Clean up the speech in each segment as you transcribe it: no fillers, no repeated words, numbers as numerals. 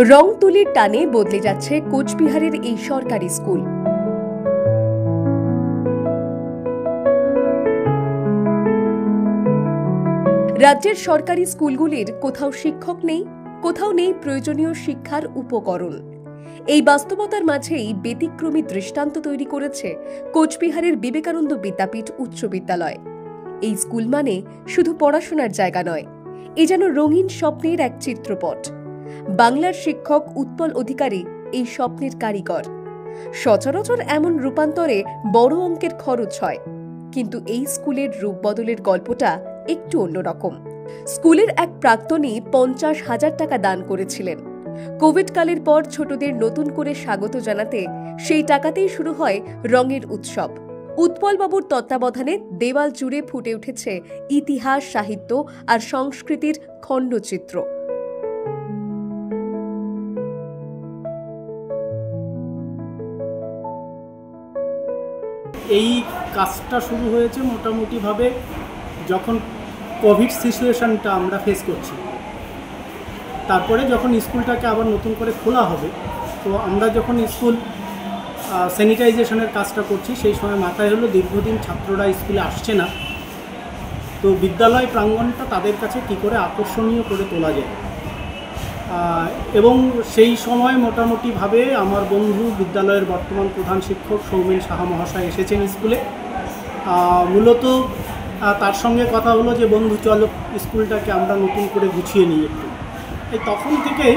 রং তুলির টানে বদলে যাচ্ছে কোচবিহারের এই সরকারি স্কুল। রাজ্যের সরকারি স্কুলগুলির কোথাও শিক্ষক নেই, কোথাও নেই প্রয়োজনীয় শিক্ষার উপকরণ। এই বাস্তবতার মাঝেই ব্যতিক্রমী দৃষ্টান্ত তৈরি করেছে কোচবিহারের বিবেকানন্দ বিদ্যাপীঠ উচ্চ বিদ্যালয়। এই স্কুল মানে শুধু পড়াশোনার জায়গা নয়, এ যেন রঙিন স্বপ্নের এক চিত্রপট। বাংলার শিক্ষক উৎপল অধিকারী এই স্বপ্নের কারিগর। সচরাচর এমন রূপান্তরে বড় অঙ্কের খরচ হয়, কিন্তু এই স্কুলের রূপ বদলের গল্পটা একটু অন্যরকম। স্কুলের এক প্রাক্তনী 50,000 টাকা দান করেছিলেন। কোভিড কালের পর ছোটদের নতুন করে স্বাগত জানাতে সেই টাকাতেই শুরু হয় রঙের উৎসব। উৎপল বাবুর তত্ত্বাবধানে দেওয়াল জুড়ে ফুটে উঠেছে ইতিহাস, সাহিত্য আর সংস্কৃতির খণ্ডচিত্র। এই কাজটা শুরু হয়েছে মোটামুটিভাবে যখন কোভিড সিচুয়েশনটা আমরা ফেস করছি। তারপরে যখন স্কুলটাকে আবার নতুন করে খোলা হবে, তো আমরা যখন স্কুল স্যানিটাইজেশনের কাজটা করছি, সেই সময় মাথায় হলো দীর্ঘদিন ছাত্ররা স্কুলে আসছে না, তো বিদ্যালয় প্রাঙ্গণটা তাদের কাছে কী করে আকর্ষণীয় করে তোলা যায়। এবং সেই সময় মোটামুটিভাবে আমার বন্ধু বিদ্যালয়ের বর্তমান প্রধান শিক্ষক সৌমেন সাহা মহাশয় এসেছেন স্কুলে। মূলত তার সঙ্গে কথা হলো যে বন্ধু চলো স্কুলটাকে আমরা নতুন করে গুছিয়ে নিই একটু। এই তখন থেকেই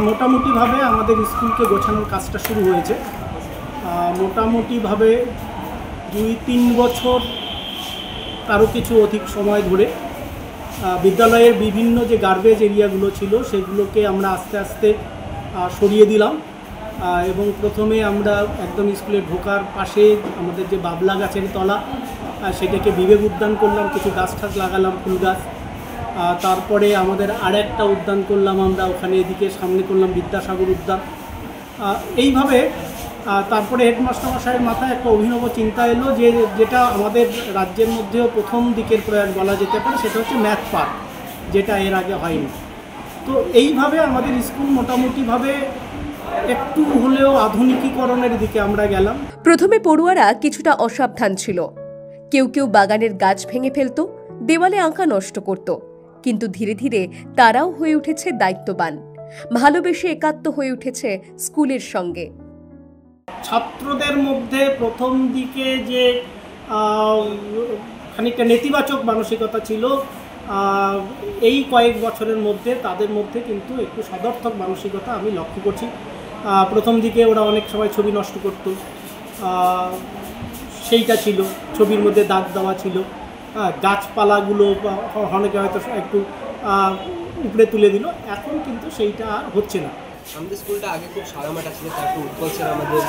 মোটামুটিভাবে আমাদের স্কুলকে গোছানোর কাজটা শুরু হয়েছে। মোটামুটিভাবে 2-3 বছর তারও কিছু অধিক সময় ধরে বিদ্যালয়ের বিভিন্ন যে গার্বেজ এরিয়াগুলো ছিল সেগুলোকে আমরা আস্তে আস্তে সরিয়ে দিলাম। এবং প্রথমে আমরা একদম স্কুলে ঢোকার পাশে আমাদের যে বাবলা গাছের তলা, সেটাকে বিবেক উদ্যান করলাম, কিছু গাছ ঠাছ লাগালাম, ফুল গাছ। তারপরে আমাদের আরেকটা উদ্যান করলাম আমরা ওখানে, এদিকে সামনে করলাম বিদ্যাসাগর উদ্যান। এইভাবে তারপরে হেডমাস্টার মশাইয়ের মাথায় একটা অভিনব চিন্তা এলো যে যেটা আমাদের রাজ্যের মধ্যেও প্রথম দিকের প্রয়াস বলা যেতে পারে, সেটা হচ্ছে ম্যাথ পার্ক, যেটা এর আগে হয়নি। তো এইভাবে আমাদের স্কুল মোটামুটিভাবে একটু হলেও আধুনিকীকরণের দিকে আমরা গেলাম। প্রথমে পড়ুয়ারা কিছুটা অসাবধান ছিল, কেউ কেউ বাগানের গাছ ভেঙে ফেলত, দেওয়ালে আঁকা নষ্ট করত, কিন্তু ধীরে ধীরে তারাও হয়ে উঠেছে দায়িত্ববান, ভালোবেসে একাত্ম হয়ে উঠেছে স্কুলের সঙ্গে। ছাত্রদের মধ্যে প্রথম দিকে যে খানিকটা নেতিবাচক মানসিকতা ছিল, এই কয়েক বছরের মধ্যে তাদের মধ্যে কিন্তু একটু সদর্থক মানসিকতা আমি লক্ষ্য করছি। প্রথম দিকে ওরা অনেক সময় ছবি নষ্ট করত, সেইটা ছিল, ছবির মধ্যে দাগ দেওয়া ছিল, গাছপালাগুলো অনেকে হয়তো একটু উপরে তুলে দিল, এখন কিন্তু সেইটা আর হচ্ছে না। আমাদের স্কুলটা আগে খুব সাদামাটা ছিল, তারপর উৎপল স্যার আমাদের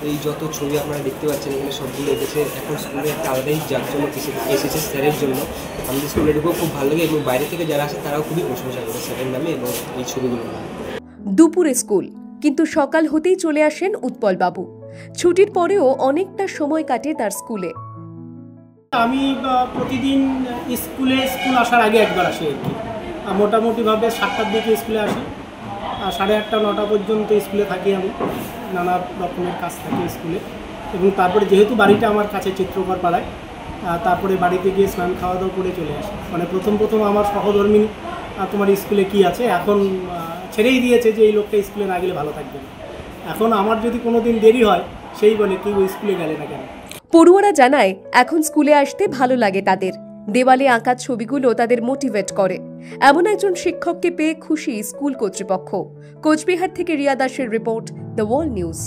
এই যত ছবি আপনারা দেখতে পাচ্ছেন এখানে সবগুলো এসেছে। এখন স্কুলে একটা আলাদাই জাঁকজমক এসেছে স্যারের জন্য। আমাদের স্কুলে ঢুকেও খুব ভালো লাগে এবং বাইরে থেকে যারা আসে তারাও খুবই প্রশংসা করে স্যারের নামে এবং এই ছবিগুলোর নামে। দুপুরে স্কুল, কিন্তু সকাল হতেই চলে আসেন উৎপল বাবু। ছুটির পরেও অনেকটা সময় কাটে তার স্কুলে। আমি প্রতিদিন স্কুল আসার আগে একবার আসি আর কি। মোটামুটিভাবে 7টার দিকে স্কুলে আসি, 8:30-9টা পর্যন্ত স্কুলে থাকি আমি, নানা রকমের কাজ থাকে স্কুলে। এবং তারপরে যেহেতু বাড়িটা আমার কাছে চিত্রকর পাড়ায়, তারপরে বাড়িতে গিয়ে স্নান খাওয়া দাওয়া করে চলে আসি। মানে প্রথম আমার সহধর্মিনী তোমার স্কুলে কি আছে, এখন ছেড়েই দিয়েছে যে এই লোকটা স্কুলে না গেলে ভালো থাকবে না। এখন আমার যদি কোনো দিন দেরি হয়, সেই বলে তুই ওই স্কুলে গেলে না কেন। পড়ুয়ারা জানায় এখন স্কুলে আসতে ভালো লাগে তাদের, দেওয়ালে আঁকা ছবিগুলো তাদের মোটিভেট করে। এমন একজন শিক্ষককে পেয়ে খুশি স্কুল কর্তৃপক্ষ। কোচবিহার থেকে রিয়া দাসের রিপোর্ট, দ্য ওয়ার্ল্ড নিউজ।